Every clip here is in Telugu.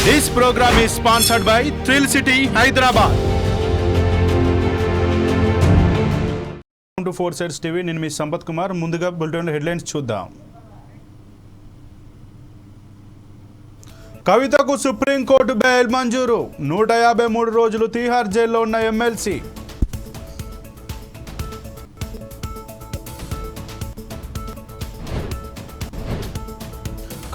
This program is sponsored by Thrill City, Hyderabad. Welcome to 4 Sides TV. నేను మీ సంపత్ కుమార్. ముందుగా బులెటిన్ హెడ్లైన్స్ చూద్దాం. కవితకు సుప్రీంకోర్టు బెయిల్ మంజూరు. 153 రోజులు తీహార్ జైల్లో ఉన్న ఎమ్మెల్సీ.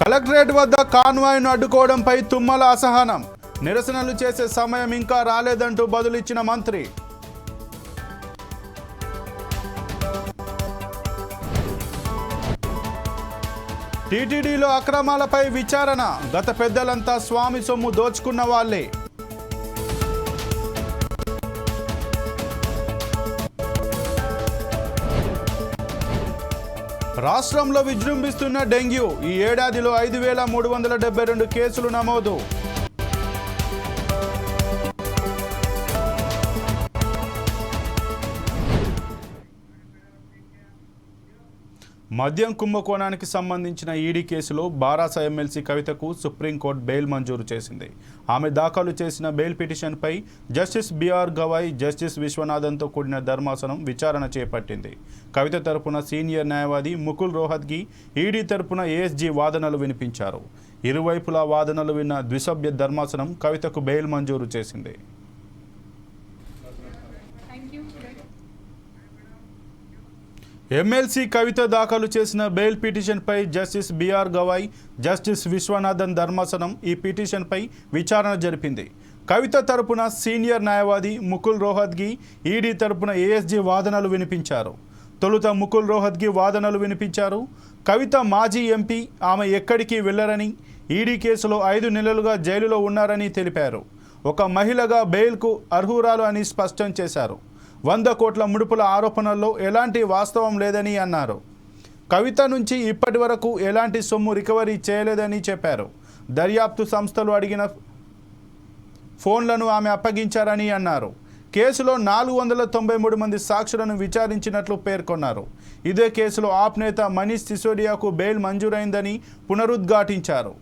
కలెక్టరేట్ వద్ద కాన్వాయ్ను అడ్డుకోవడంపై తుమ్మల అసహనం. నిరసనలు చేసే సమయం ఇంకా రాలేదంటూ బదులిచ్చిన మంత్రి. టీటీడీలో అక్రమాలపై విచారణ. గత పెద్దలంతా స్వామి సొమ్ము దోచుకున్న వాళ్లే. రాష్ట్రంలో విజృంభిస్తున్న డెంగ్యూ. ఈ ఏడాదిలో 5372 కేసులు నమోదు. మద్యం కుంభకోణానికి సంబంధించిన ఈడీ కేసులో బారాస ఎమ్మెల్సీ కవితకు సుప్రీంకోర్టు బెయిల్ మంజూరు చేసింది. ఆమె దాఖలు చేసిన బెయిల్ పిటిషన్పై జస్టిస్ బిఆర్ గవాయ్, జస్టిస్ విశ్వనాథన్తో కూడిన ధర్మాసనం విచారణ చేపట్టింది. కవిత తరపున సీనియర్ న్యాయవాది ముకుల్ రోహత్గి, ఈడీ తరపున ఏఎస్జీ వాదనలు వినిపించారు. ఇరువైపులా వాదనలు విన్న ద్విసభ్య ధర్మాసనం కవితకు బెయిల్ మంజూరు చేసింది. ఎమ్మెల్సీ కవిత దాఖలు చేసిన బెయిల్ పిటిషన్పై justice B R Gavai, justice Viswanathan ధర్మాసనం ఈ పిటిషన్పై విచారణ జరిపింది. కవిత తరపున సీనియర్ న్యాయవాది ముకుల్ రోహత్గి, ఈడీ తరపున ఏఎస్జీ వాదనలు వినిపించారు. తొలుత ముకుల్ రోహత్గి వాదనలు వినిపించారు. కవిత మాజీ ఎంపీ, ఆమె ఎక్కడికి వెళ్లరని, ఈడీ కేసులో 5 నెలలుగా జైలులో ఉన్నారని తెలిపారు. ఒక మహిళగా బెయిల్కు అర్హురాలు అని స్పష్టం చేశారు. 100 కోట్ల ముడుపుల ఆరోపణల్లో ఎలాంటి వాస్తవం లేదని అన్నారు. కవిత నుంచి ఇప్పటి వరకు ఎలాంటి సొమ్ము రికవరీ చేయలేదని చెప్పారు. దర్యాప్తు సంస్థలు అడిగిన ఫోన్లను ఆమె అప్పగించారని అన్నారు. కేసులో 493 మంది సాక్షులను విచారించినట్లు పేర్కొన్నారు. ఇదే కేసులో ఆప్ నేత మనీష్ సిసోడియాకు బెయిల్ మంజూరైందని పునరుద్ఘాటించారు.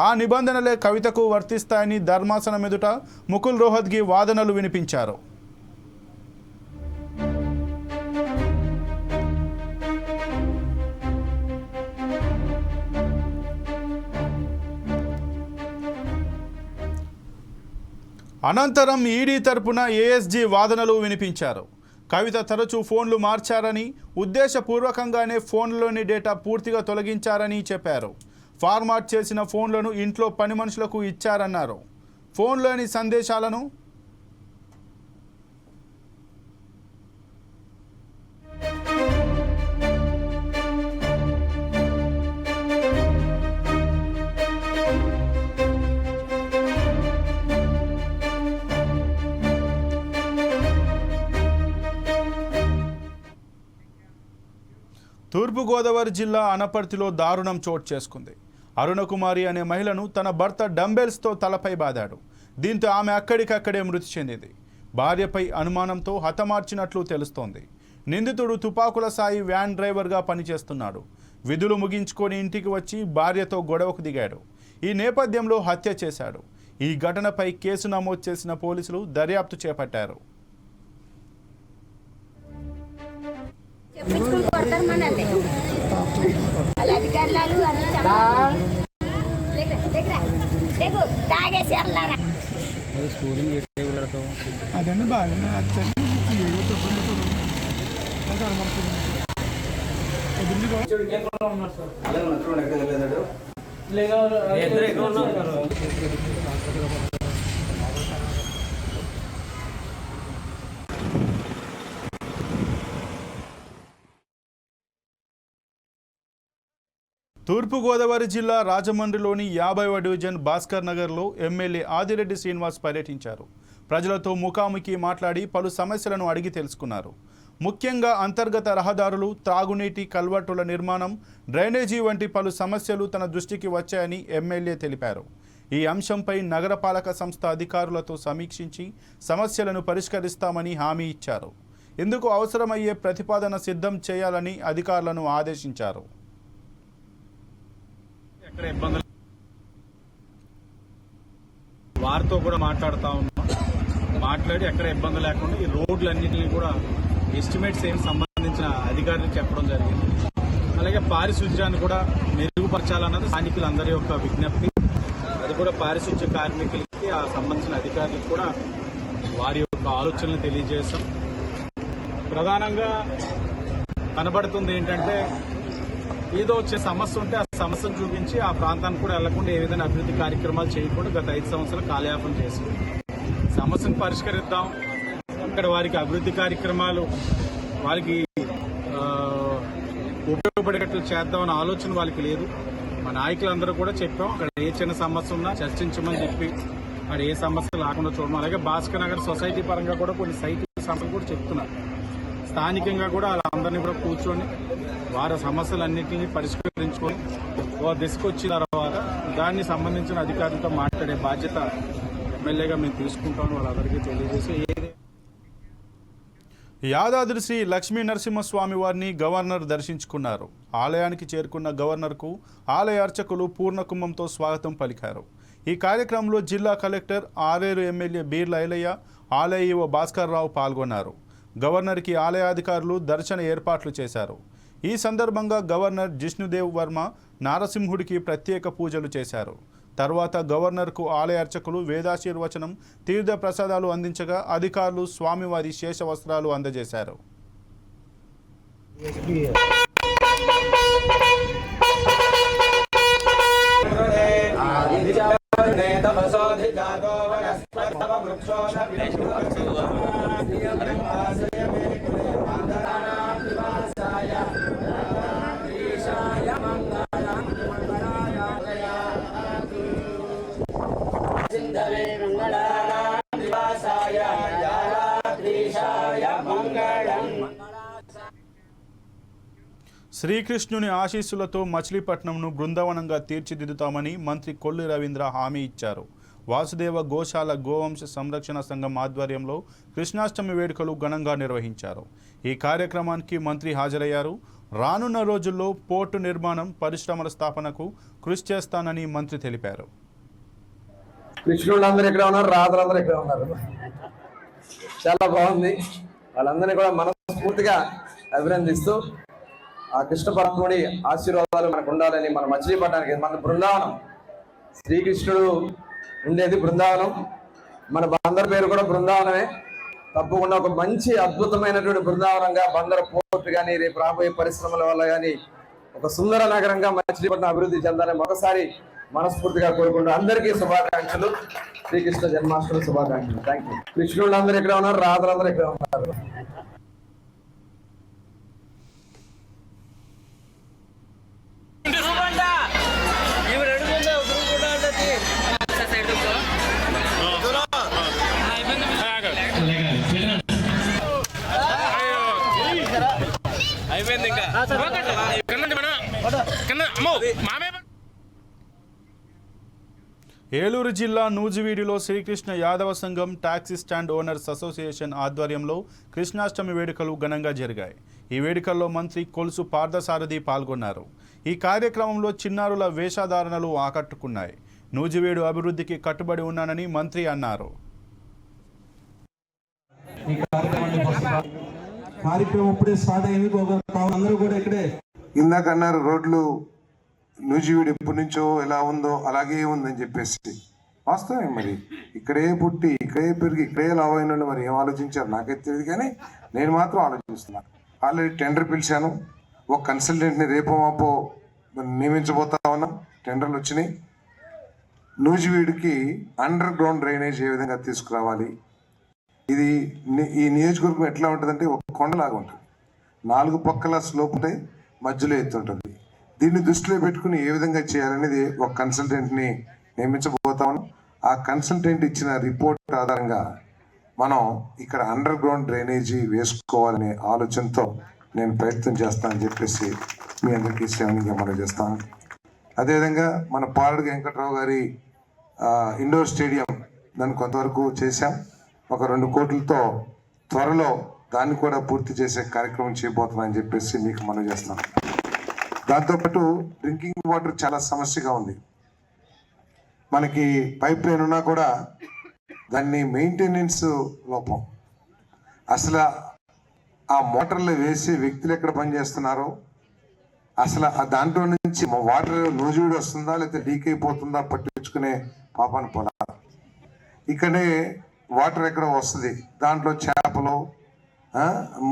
ఆ నిబంధనలే కవితకు వర్తిస్తాయని ధర్మాసనం ఎదుట ముకుల్ రోహత్గి వాదనలు వినిపించారు. అనంతరం ఈడీ తరపున ఏఎస్జీ వాదనలు వినిపించారు. కవిత తరచూ ఫోన్లు మార్చారని, ఉద్దేశపూర్వకంగానే ఫోన్లోని డేటా పూర్తిగా తొలగించారని చెప్పారు. ఫార్మాట్ చేసిన ఫోన్లను ఇంట్లో పని మనుషులకు ఇచ్చారన్నారు. ఫోన్లోని సందేశాలను తూర్పుగోదావరి జిల్లా అనపర్తిలో దారుణం చోటు చేసుకుంది. అరుణకుమారి అనే మహిళను తన భర్త డంబెల్స్తో తలపై బాదాడు. దీంతో ఆమె అక్కడికక్కడే మృతి చెందింది. భార్యపై అనుమానంతో హతమార్చినట్లు తెలుస్తోంది. నిందితుడు తుపాకుల సాయి వ్యాన్ డ్రైవర్గా పనిచేస్తున్నాడు. విధులు ముగించుకొని ఇంటికి వచ్చి భార్యతో గొడవకు దిగాడు. ఈ నేపథ్యంలో హత్య చేశాడు. ఈ ఘటనపై కేసు నమోదు చేసిన పోలీసులు దర్యాప్తు చేపట్టారు. అదండి బాగా తూర్పుగోదావరి జిల్లా రాజమండ్రిలోని 50వ డివిజన్ భాస్కర్ నగర్లో ఎమ్మెల్యే ఆదిరెడ్డి శ్రీనివాస్ పర్యటించారు. ప్రజలతో ముఖాముఖి మాట్లాడి పలు సమస్యలను అడిగి తెలుసుకున్నారు. ముఖ్యంగా అంతర్గత రహదారులు, త్రాగునీటి కల్వర్టుల నిర్మాణం, డ్రైనేజీ వంటి పలు సమస్యలు తన దృష్టికి వచ్చాయని ఎమ్మెల్యే తెలిపారు. ఈ అంశంపై నగరపాలక సంస్థ అధికారులతో సమీక్షించి సమస్యలను పరిష్కరిస్తామని హామీ ఇచ్చారు. ఇందుకు అవసరమయ్యే ప్రతిపాదన సిద్ధం చేయాలని అధికారులను ఆదేశించారు. వారితో కూడా మాట్లాడుతూ ఉన్నాం. మాట్లాడి ఎక్కడ ఇబ్బంది లేకుండా ఈ రోడ్లన్నింటినీ కూడా ఎస్టిమేట్స్ ఏమి సంబంధించిన అధికారులకు చెప్పడం జరిగింది. అలాగే పారిశుధ్యాన్ని కూడా మెరుగుపరచాలన్నది స్థానికులందరి యొక్క విజ్ఞప్తి. అది కూడా పారిశుధ్య కార్మికులకి ఆ సంబంధించిన అధికారులకు కూడా వారి యొక్క ఆలోచనలు తెలియజేశాం. ప్రధానంగా కనబడుతుంది ఏంటంటే ఏదో వచ్చే సమస్య ఉంటే ఆ సమస్యను చూపించి ఆ ప్రాంతానికి కూడా వెళ్లకుండా ఏ విధంగా అభివృద్ధి కార్యక్రమాలు చేయకుండా గత 5 సంవత్సరాలు కాలయాపన చేసి సమస్యను పరిష్కరిద్దాం, అక్కడ వారికి అభివృద్ధి కార్యక్రమాలు వారికి ఉపయోగపడేటట్లు చేద్దామన్న ఆలోచన వాళ్ళకి లేదు. మా నాయకులందరూ కూడా చెప్పాం, అక్కడ ఏ చిన్న సమస్య ఉన్నా చర్చించమని చెప్పి అక్కడ ఏ సమస్య లేకుండా చూడడం. అలాగే భాస్కర్ నగర్ సొసైటీ పరంగా కూడా కొన్ని సైట్ సమస్యలు కూడా చెప్తున్నారు. స్థానికంగా కూడా వాళ్ళందరినీ కూడా కూర్చొని వారి సమస్యలన్నింటినీ పరిష్కరించుకొని ఓ దిశకు వచ్చిన తర్వాత దాన్ని సంబంధించిన అధికారులతో మాట్లాడే బాధ్యత ఎమ్మెల్యేగా మేము తీసుకుంటామని వాళ్ళందరికీ తెలియజేసి యాదాద్రి శ్రీ లక్ష్మీ నరసింహస్వామి వారిని గవర్నర్ దర్శించుకున్నారు. ఆలయానికి చేరుకున్న గవర్నర్కు ఆలయ అర్చకులు పూర్ణకుంభంతో స్వాగతం పలికారు. ఈ కార్యక్రమంలో జిల్లా కలెక్టర్, ఆరేరు ఎమ్మెల్యే బీర్ల ఐలయ్య, ఆలయ ఈవో భాస్కర్ రావు పాల్గొన్నారు. గవర్నర్కి ఆలయాధికారులు దర్శన ఏర్పాట్లు చేశారు. ఈ సందర్భంగా గవర్నర్ జిష్ణుదేవ్ వర్మ నారసింహుడికి ప్రత్యేక పూజలు చేశారు. తర్వాత గవర్నర్కు ఆలయ అర్చకులు వేదాశీర్వచనం, తీర్థ ప్రసాదాలు అందించగా అధికారులు స్వామివారి శేష వస్త్రాలు అందజేశారు. శ్రీకృష్ణుని ఆశీస్సులతో మచిలీపట్నంను బృందావనంగా తీర్చిదిద్దుతామని మంత్రి కొల్లు రవీంద్ర హామీ ఇచ్చారు. వాసుదేవ గోశాల గోవంశ సంరక్షణ సంఘం ఆధ్వర్యంలో కృష్ణాష్టమి వేడుకలు ఘనంగా నిర్వహించారు. ఈ కార్యక్రమానికి మంత్రి హాజరయ్యారు. రానున్న రోజుల్లో పోర్టు నిర్మాణం, పరిశ్రమల స్థాపనకు కృషి చేస్తానని మంత్రి తెలిపారు. కృష్ణుడు అందరూ ఇక్కడ ఉన్నారు, రాధలందరూ ఇక్కడ ఉన్నారు. చాలా బాగుంది. వాళ్ళందరినీ కూడా మనస్ఫూర్తిగా అభినందిస్తూ ఆ కృష్ణ పరమాత్ముడి ఆశీర్వాదాలు మనకు ఉండాలని, మన మచిలీపట్నానికి, మన బృందావనం, శ్రీకృష్ణుడు ఉండేది బృందావనం, మన బందర్ పేరు కూడా బృందావనమే. తప్పకుండా ఒక మంచి అద్భుతమైనటువంటి బృందావనంగా బందర్ పోర్ట్ కానీ రేపు రాబోయే పరిశ్రమల వల్ల కానీ ఒక సుందర నగరంగా మచిలీపట్నం అభివృద్ధి చెందాలని ఒకసారి మనస్ఫూర్తిగా కోరుకుంటూ అందరికీ శుభాకాంక్షలు. శ్రీకృష్ణ జన్మాష్టమి శుభాకాంక్షలు. Thank you. కృష్ణుడు అందరూ ఇక్కడ ఉన్నారు, రాధలందరూ ఇక్కడ ఉన్నారు. ఏలూరు జిల్లా నూజివీడిలో శ్రీకృష్ణ యాదవ సంఘం టాక్సీ స్టాండ్ ఓనర్స్ అసోసియేషన్ ఆధ్వర్యంలో కృష్ణాష్టమి వేడుకలు ఘనంగా జరిగాయి. ఈ వేడుకల్లో మంత్రి కొలుసు పార్థసారథి పాల్గొన్నారు. ఈ కార్యక్రమంలో చిన్నారుల వేషధారణలు ఆకట్టుకున్నాయి. నూజివీడు అభివృద్ధికి కట్టుబడి ఉన్నానని మంత్రి అన్నారు. కార్యక్రమం ఇప్పుడే స్టార్ట్ అయింది. అందరూ కూడా ఇక్కడే ఇందాక అన్నారు రోడ్లు నూజివీడు ఎప్పటి నుంచో ఎలా ఉందో అలాగే ఉందని చెప్పేసి. వాస్తవమే. మరి ఇక్కడే పుట్టి ఇక్కడే పెరిగి ఇక్కడే లావ్ అయిన వాళ్ళు మరి ఏం ఆలోచించారు నాకైతే తెలియదు, కానీ నేను మాత్రం ఆలోచిస్తున్నాను. ఆల్రెడీ టెండర్ పిలిచాను. ఒక కన్సల్టెంట్ని రేపో మాపో నియమించబోతా ఉన్నాం. టెండర్లు వచ్చినాయి. నూజివీడుకి అండర్ గ్రౌండ్ డ్రైనేజ్ ఏ విధంగా తీసుకురావాలి, ఇది ఈ నియోజకవర్గం ఎట్లా ఉంటుందంటే ఒక కొండలాగా ఉంటుంది. 4 పక్కల స్లోప్ ఉంటాయి, మధ్యలో ఎత్తుంటుంది. దీన్ని దృష్టిలో పెట్టుకుని ఏ విధంగా చేయాలనేది ఒక కన్సల్టెంట్ని నియమించబోతాము. ఆ కన్సల్టెంట్ ఇచ్చిన రిపోర్ట్ ఆధారంగా మనం ఇక్కడ అండర్ గ్రౌండ్ డ్రైనేజీ వేసుకోవాలనే ఆలోచనతో నేను ప్రయత్నం చేస్తానని చెప్పేసి మీ అందరికీ శ్రేణిగా మనం చేస్తాను. అదేవిధంగా మన పాలడు వెంకట్రావు గారి ఇండోర్ స్టేడియం దాన్ని కొంతవరకు చేశాం. ఒక 2 కోట్లతో త్వరలో దాన్ని కూడా పూర్తి చేసే కార్యక్రమం చేయబోతున్నానని చెప్పేసి మీకు మనం చేస్తాం. దాంతోపాటు డ్రింకింగ్ వాటర్ చాలా సమస్యగా ఉంది. మనకి పైప్ లైన్ ఉన్నా కూడా దాన్ని మెయింటెనెన్స్ లోపం. అసలు ఆ మోటార్లు వేసే వ్యక్తులు ఎక్కడ పనిచేస్తున్నారో, అసలు ఆ దాంట్లో నుంచి వాటర్ నూజివీడు వస్తుందా లేకపోతే లీక్ అయిపోతుందా పట్టించుకునే పాపాన్ని పోలా. ఇక్కడే వాటర్ ఎక్కడ వస్తుంది, దాంట్లో చేపలు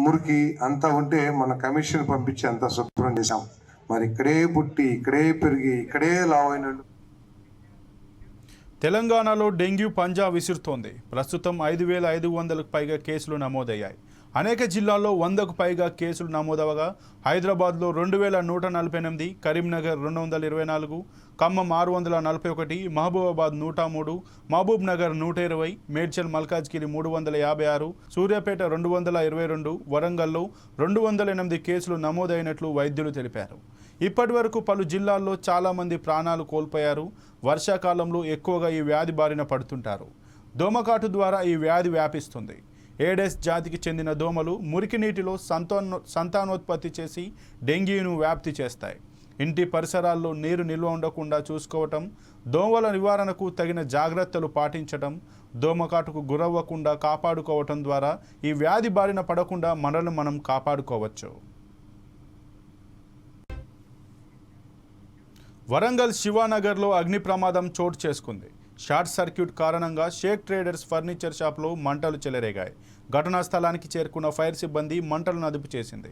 మురికి అంతా ఉంటే మన కమిషన్ పంపించి అంతా శుభ్రం చేశాం. మరి ఇక్కడే పుట్టి ఇక్కడే పెరిగి ఇక్కడే లావైన తెలంగాణలో డెంగ్యూ పంజా విసురుతోంది. ప్రస్తుతం 5,500కు పైగా కేసులు నమోదయ్యాయి. అనేక జిల్లాల్లో 100కు పైగా కేసులు నమోదవగా హైదరాబాద్లో 2,148, కరీంనగర్ 224, ఖమ్మం 641, మహబూబాబాద్ 103, మహబూబ్ నగర్ 120, మేడ్చల్ మల్కాజ్గిరి 356, సూర్యాపేట 222, వరంగల్లో 208 కేసులు నమోదైనట్లు వైద్యులు తెలిపారు. ఇప్పటి వరకు పలు జిల్లాల్లో చాలామంది ప్రాణాలు కోల్పోయారు. వర్షాకాలంలో ఎక్కువగా ఈ వ్యాధి బారిన పడుతుంటారు. దోమకాటు ద్వారా ఈ వ్యాధి వ్యాపిస్తుంది. ఏడెస్ జాతికి చెందిన దోమలు మురికి నీటిలో సంతానోత్పత్తి చేసి డెంగ్యూను వ్యాప్తి చేస్తాయి. ఇంటి పరిసరాల్లో నీరు నిల్వ ఉండకుండా చూసుకోవటం, దోమల నివారణకు తగిన జాగ్రత్తలు పాటించడం, దోమకాటుకు గురవ్వకుండా కాపాడుకోవటం ద్వారా ఈ వ్యాధి బారిన పడకుండా మనల్ని మనం కాపాడుకోవచ్చు. వరంగల్ శివానగర్లో అగ్ని ప్రమాదం చోటు చేసుకుంది. షార్ట్ సర్క్యూట్ కారణంగా షేక్ ట్రేడర్స్ ఫర్నిచర్ షాప్లో మంటలు చెలరేగాయి. ఘటనా స్థలానికి చేరుకున్న ఫైర్ సిబ్బంది మంటలను అదుపు చేసింది.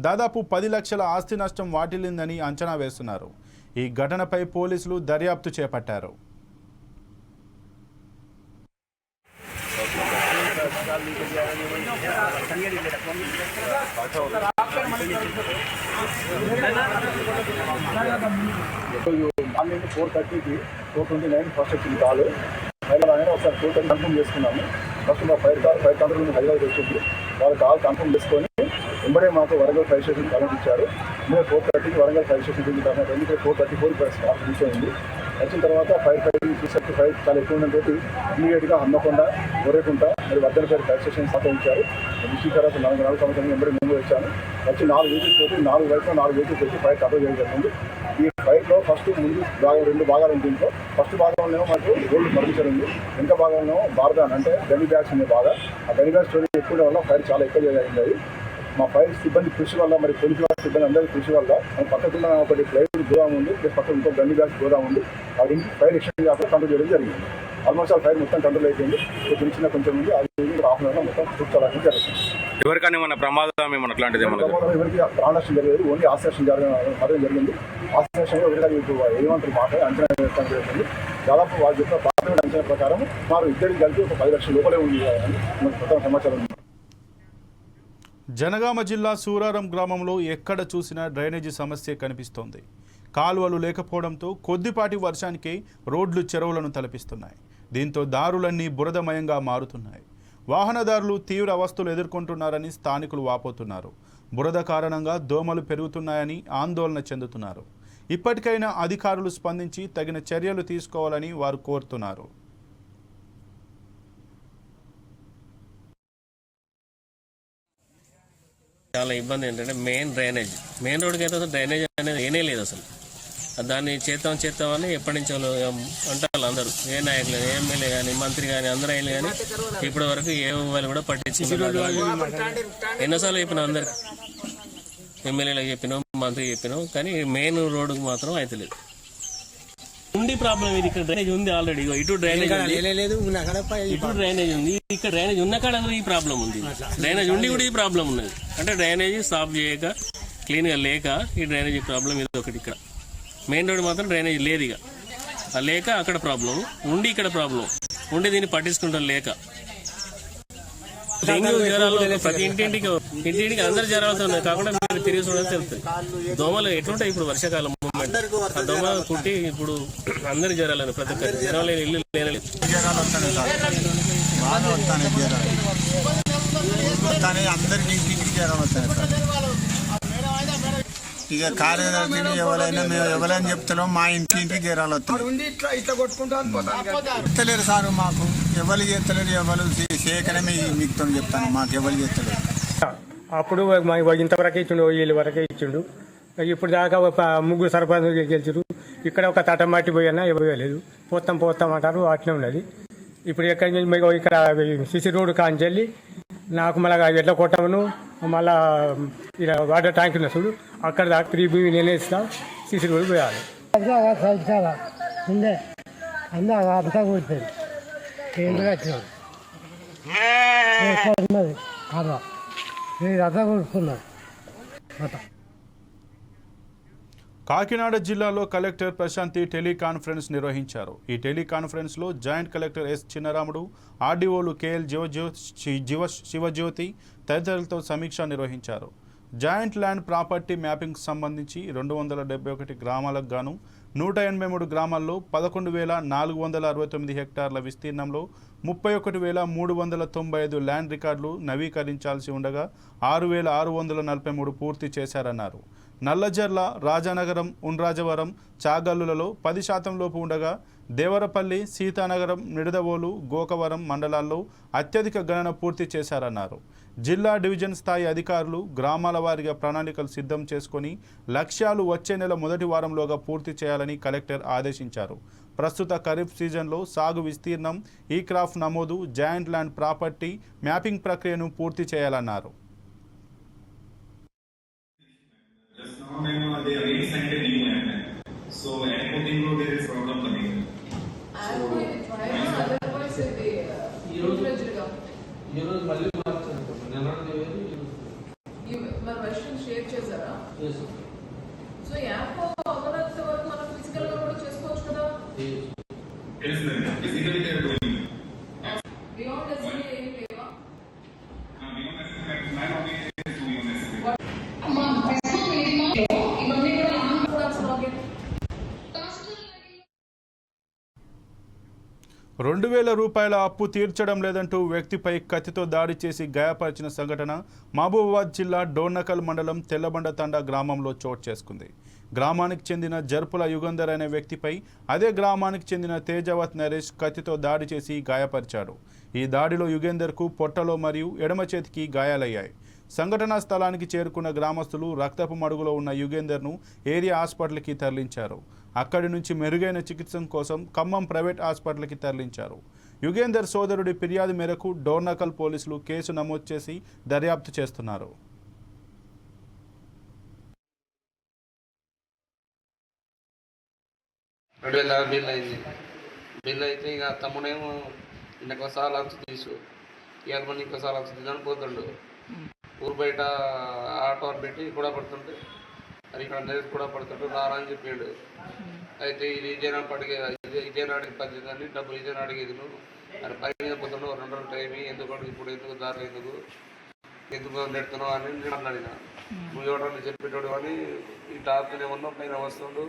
దాదాపు 10 లక్షల ఆస్తి నష్టం వాటిల్లిందని అంచనా వేస్తున్నారు. ఈ ఘటనపై పోలీసులు దర్యాప్తు చేపట్టారు. మార్నింగ్ 4:30కి 4:29 ఫస్ట్ వచ్చింది కాలు. హైదరాబాద్ ఒకసారి 4:30 కన్ఫర్మ్ చేసుకున్నాము. ఫస్ట్ మా ఫైర్ కంట్రోల్ నుండి హైదరాబాద్ వచ్చింది. వాళ్ళు కాల్ కన్ఫర్మ్ చేసుకొని వెంబడే మాకు వరంగల్ ఫైర్ స్టేషన్ కరెంట్ ఇచ్చారు. మేము 4:30కి వరంగల్ ఫైర్ స్టేషన్ దిగిన తర్వాత ఎందుకంటే 4:34 స్టార్ట్ రీచ్ అయింది. వచ్చిన తర్వాత ఫైర్ చూసరికి ఫైర్ చాలా ఎక్కువ ఉండడంతో ఇమీడియట్గా హన్మకొండ, గొర్రెకుంట మరి వర్ధనపేట ఫైర్ స్టేషన్ స్థాపించారు. విషయం తర్వాత 4 సంవత్సరాలు వెంబడి మేము వచ్చాము. వచ్చి 4 వెహికల్స్ తోటి 4 వైపులో 4 వెహికల్స్ వచ్చి ఫైర్ కంట్రోల్ చేయడం జరిగింది. ఈ ఫైర్లో ఫస్ట్ ముందు భాగం 2 భాగాలు ఉంది. దీంట్లో ఫస్ట్ భాగంలో మాకు గోల్డ్ ఫర్నిచర్ ఉంది. వెనక భాగంలో బార్దాన్ అంటే గని బ్యాగ్స్ ఉంది. బాగా ఆ గని బ్యాగ్ స్టోరీ ఎక్కువ వల్ల ఫైర్ చాలా ఎక్కువ జరిగింది. అది మా ఫైర్ సిబ్బంది కృషి వల్ల మరి పోలీసు వారి సిబ్బంది అందరి కృషి వల్ల పక్కకున్న ఒకటి ప్లైవుడ్ గోదాం ఉంది, ప్లస్ పక్కన ఇంకో గన్ని బ్యాగ్స్ గోదాం ఉంది. అది ఫైర్ ఎక్స్టెండ్ కాకుండా కంట్రోల్ చేయడం జరిగింది. ఆల్మోస్ట్ ఆ ఫైర్ మొత్తం కంట్రోల్ అయిపోయింది. చిన్న కొంచెం ఉంది. అది హాఫ్ అన్ అవర్లో మొత్తం చూసుకోవడానికి జరుగుతుంది. ఎవరికైనా మన ప్రమాదం ఏమన్నా అట్లాంటిది ఎవరికి ప్రాణ నష్టం జరగలేదు. ఓన్లీ ఆశ్రయం మాత్రం జరిగింది. ఆశ్రయంలో ఎవరికైనా మీకు ఏమంటారు మాట అంచనా వేయడం జరుగుతుంది. దాదాపు వాళ్ళు చెప్పిన ప్రాథమిక అంచనా ప్రకారం మాకు ఇద్దరికి కలిపి ఒక 10 లక్షల లోపలే ఉంది అని మొత్తం సమాచారం ఉంది. జనగామ జిల్లా సూరారం గ్రామంలో ఎక్కడ చూసినా డ్రైనేజీ సమస్య కనిపిస్తోంది. కాలువలు లేకపోవడంతో కొద్దిపాటి వర్షానికి రోడ్లు చెరువులను తలపిస్తున్నాయి. దీంతో దారులన్నీ బురదమయంగా మారుతున్నాయి. వాహనదారులు తీవ్ర అవస్థలు ఎదుర్కొంటున్నారని స్థానికులు వాపోతున్నారు. బురద కారణంగా దోమలు పెరుగుతున్నాయని ఆందోళన చెందుతున్నారు. ఇప్పటికైనా అధికారులు స్పందించి తగిన చర్యలు తీసుకోవాలని వారు కోరుతున్నారు. చాలా ఇబ్బంది ఏంటంటే మెయిన్ రోడ్కి అయితే అసలు డ్రైనేజ్ అనేది ఏనే లేదు. అసలు దాన్ని చేద్దామని ఎప్పటి నుంచో అంటారు అందరూ. ఏ నాయకులు, ఎమ్మెల్యే కానీ, మంత్రి కానీ, అందరూ అయినా కానీ ఇప్పటి వరకు ఏ వాళ్ళు కూడా పట్టించుకున్నారు. ఎన్నోసార్లు చెప్పినాం, అందరికి ఎమ్మెల్యేలకు చెప్పినాం, మంత్రికి చెప్పినాం, కానీ మెయిన్ రోడ్డుకు మాత్రం అయితే లేదు. ఉండి ప్రాబ్లం ఇది. ఇక్కడ డ్రైనేజ్ ఉంది ఆల్రెడీ. ఇటు డ్రైనేజ్ ఉంది, ఇటు డ్రైనేజ్ ఉంది. ఇక్కడ డ్రైనేజ్ ఉన్న కాడ ఈ ప్రాబ్లం ఉంది. డ్రైనేజ్ ఉండి కూడా ఈ ప్రాబ్లం ఉన్నది. అంటే డ్రైనేజ్ సాఫ్ చేయక, క్లీన్గా లేక ఈ డ్రైనేజ్ ప్రాబ్లం ఇది ఒకటి. ఇక్కడ మెయిన్ రోడ్ మాత్రం డ్రైనేజ్ లేదు. ఇక ఆ లేక అక్కడ ప్రాబ్లం, ఉండి ఇక్కడ ప్రాబ్లం. ఉండి దీన్ని పట్టించుకుంటాం లేక డెంగ్యూ జ్వరాలు ప్రతి ఇంటింటికి అందరు జ్వరాలతో ఉన్నాయి. కాకుండా మీరు తిరిగి చూడాలి తెలుస్తుంది. దోమలు ఎట్లుంటాయి ఇప్పుడు వర్షాకాలం మూమెంట్. ఆ దోమ కుట్టి ఇప్పుడు అందరి జ్వరాలు, ప్రతి ఒక్కరి జ్వరం లేని ఇల్లు లేనలేదు. అందరికి ఇంటింటికి జ్వరం వస్తాయి సార్. ఇక కార్యదర్శిని ఎవరైనా మేము ఎవరైనా చెప్తున్నాం, మా ఇంటికి జ్వరాలు వస్తలేరు సార్. మాకు ఎవరు చేస్తలేరు, ఎవరు చేయకనే మీతో చెప్తాను. మాకు ఎవరు చేస్తలేరు. అప్పుడు ఇంతవరకే ఇచ్చిండు, వీళ్ళ వరకే ఇచ్చిండు. ఇప్పుడు దాకా ఒక 3 సర్పంచులు గెలిచారు. ఇక్కడ ఒక తటమాటి పోయినా ఇవ్వలేదు. పోతాం అంటారు. అట్లే ఉన్నది. ఇప్పుడు ఎక్కడి నుంచి మీకు ఇక్కడ సిసి రోడ్డు కాంచెల్లి నాకు మళ్ళీ ఎట్లా కొట్టమను మళ్ళా ఇలా వాటర్ ట్యాంక్ ఉన్న చూడు అక్కడ దాకా 3 బీవీ నేనే ఇస్తా సిసి రోడ్డు పోయాలి ఉండే అంతా కూర్చొని ఉన్నది కాదా మీరు అంతా కూర్చున్నారు. కాకినాడ జిల్లాలో కలెక్టర్ ప్రశాంతి టెలికాన్ఫరెన్స్ నిర్వహించారు. ఈ టెలికాన్ఫరెన్స్లో జాయింట్ కలెక్టర్ ఎస్ చిన్నరాముడు, ఆర్డీఓలు కేఎల్ శివజ్యోతి తదితరులతో సమీక్ష నిర్వహించారు. జాయింట్ ల్యాండ్ ప్రాపర్టీ మ్యాపింగ్కి సంబంధించి 271 గ్రామాలకు గాను 183 గ్రామాల్లో 11,469 హెక్టార్ల విస్తీర్ణంలో 31,395 ల్యాండ్ రికార్డులు నవీకరించాల్సి ఉండగా 6,643 పూర్తి చేశారన్నారు. నల్లజర్ల, రాజానగరం, ఉండ్రాజవరం, చాగల్లులలో 10% లోపు ఉండగా దేవరపల్లి, సీతానగరం, నిడదవోలు, గోకవరం మండలాల్లో అత్యధిక గణన పూర్తి చేశారన్నారు. జిల్లా డివిజన్ స్థాయి అధికారులు గ్రామాల వారీగా ప్రణాళికలు సిద్ధం చేసుకొని లక్ష్యాలు వచ్చే నెల మొదటి వారంలోగా పూర్తి చేయాలని కలెక్టర్ ఆదేశించారు. ప్రస్తుత ఖరీఫ్ సీజన్లో సాగు విస్తీర్ణం, ఈ క్రాప్ నమోదు, జాయింట్ ల్యాండ్ ప్రాపర్టీ మ్యాపింగ్ ప్రక్రియను పూర్తి చేయాలన్నారు. షేర్ చేశారా? సో యాప్ అవ్వనంత వరకు మనం ఫిజికల్ గా కూడా చేసుకోవచ్చు కదా. బియాండ్ ఎస్బీ ఏం లేవా? ఇవన్నీ కూడా లాగిన్ 2,000 రూపాయల అప్పు తీర్చడం లేదంటూ వ్యక్తిపై కత్తితో దాడి చేసి గాయపరిచిన సంఘటన మహబూబాబాద్ జిల్లా డోర్నకల్ మండలం తెల్లబండ తండా గ్రామంలో చోటు చేసుకుంది. గ్రామానికి చెందిన జర్పుల యుగంధర్ అనే వ్యక్తిపై అదే గ్రామానికి చెందిన తేజవత్ నరేష్ కత్తితో దాడి చేసి గాయపరిచాడు. ఈ దాడిలో యుగేందర్కు పొట్టలో మరియు ఎడమ చేతికి గాయాలయ్యాయి. సంఘటనా స్థలానికి చేరుకున్న గ్రామస్తులు రక్తపు మడుగులో ఉన్న యుగేందర్ను ఏరియా హాస్పిటల్కి తరలించారు. అక్కడి నుంచి మెరుగైన చికిత్స కోసం ఖమ్మం ప్రైవేట్ హాస్పిటల్కి తరలించారు. యుగేందర్ సోదరుడి ఫిర్యాదు మేరకు డోర్నకల్ పోలీసులు కేసు నమోదు చేసి దర్యాప్తు చేస్తున్నారు. బిల్ అయితే ఇక తమ్ముడేమో ఇంకోసారి వచ్చి తీసు ఇవాళ మళ్ళీ ఇంకోసారి వచ్చి తీసుకొని పోతుండు. ఊరు బయట ఆటో పెట్టి కూడా పడుతుంటే అది ఇక్కడ నేర్చు కూడా పడుతుంటే రారా అని చెప్పాడు. అయితే ఇది ఇదేనాడికి పద్దెనిమిది డబ్బులు ఇదేనాడికి ఇది నువ్వు అని పై మీద పోతుండో 2 రోజులు టైం ఎందుకు ఇప్పుడు ఎందుకు దారి ఎందుకు నెడుతున్నావు అని నేను మాట్లాడిన. నువ్వు ఎవడని చెప్పేటోడు అని ఈ టాప్తూనే ఉన్నావు పైన వస్తుండు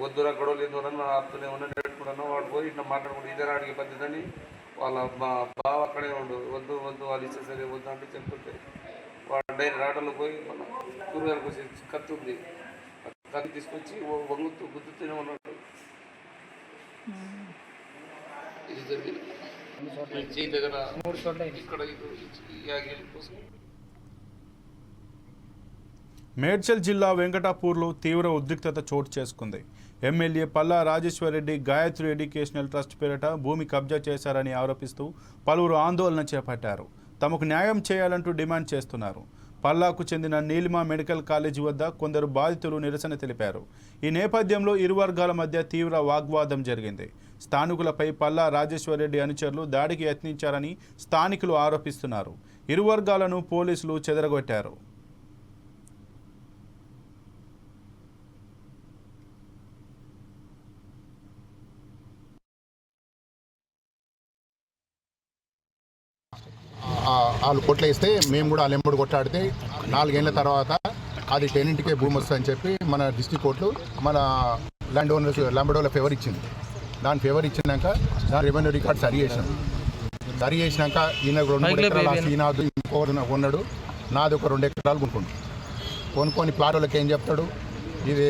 వద్దురా గొడవలు ఎందుకు నా ఆపుతూనే ఉన్నా నెట్టుకున్నాను. వాడు పోయి ఇట్లా మాట్లాడుకుంటూ ఇదేనాడికి పద్దెనిమిది అని వాళ్ళ బావ అక్కడే ఉండు వద్దు వాళ్ళు ఇచ్చేసరి వద్దు అంటే చెప్తుంటే వాడు డైరీ రాటలో పోయి మన కూరగాయలకు వచ్చి కత్తి ఉంది కత్తి తీసుకొచ్చి గుద్దుతూనే ఉన్నాడు. ఇది జరిగింది దగ్గర ఇక్కడ కోసం. మేడ్చల్ జిల్లా వెంకటాపూర్లో తీవ్ర ఉద్రిక్తత చోటు చేసుకుంది. MLA Palla Rajeshwar Reddy Gayatri educational trust పేరిట భూమి కబ్జా చేశారని ఆరోపిస్తూ పలువురు ఆందోళన చేపట్టారు. తమకు న్యాయం చేయాలంటూ డిమాండ్ చేస్తున్నారు. పల్లాకు చెందిన నీలిమా మెడికల్ కాలేజీ వద్ద కొందరు బాధితులు నిరసన తెలిపారు. ఈ నేపథ్యంలో ఇరు వర్గాల మధ్య తీవ్ర వాగ్వాదం జరిగింది. స్థానికులపై పల్లా రాజేశ్వరరెడ్డి అనుచరులు దాడికి యత్నించారని స్థానికులు ఆరోపిస్తున్నారు. ఇరు వర్గాలను పోలీసులు చెదరగొట్టారు. వాళ్ళు కొట్లేస్తే మేము కూడా వాళ్ళు ఎంబడి కొట్లాడితే 4 ఏళ్ల తర్వాత అది టెనెంట్కే భూమి వస్తుందని చెప్పి మన డిస్ట్రిక్ట్ కోర్టు మన ల్యాండ్ ఫేవర్ ఇచ్చింది. దాని ఫేవర్ ఇచ్చినాక దాని రెవెన్యూ రికార్డ్ సరి చేసినాక ఈయన 2 ఎకరాలు ఈనాడు ఇంకొకరు ఉన్నాడు, నాది ఒక 2 ఎకరాలు కొనుక్కొని ప్లాట్ వాళ్ళకి ఏం చెప్తాడు, ఇది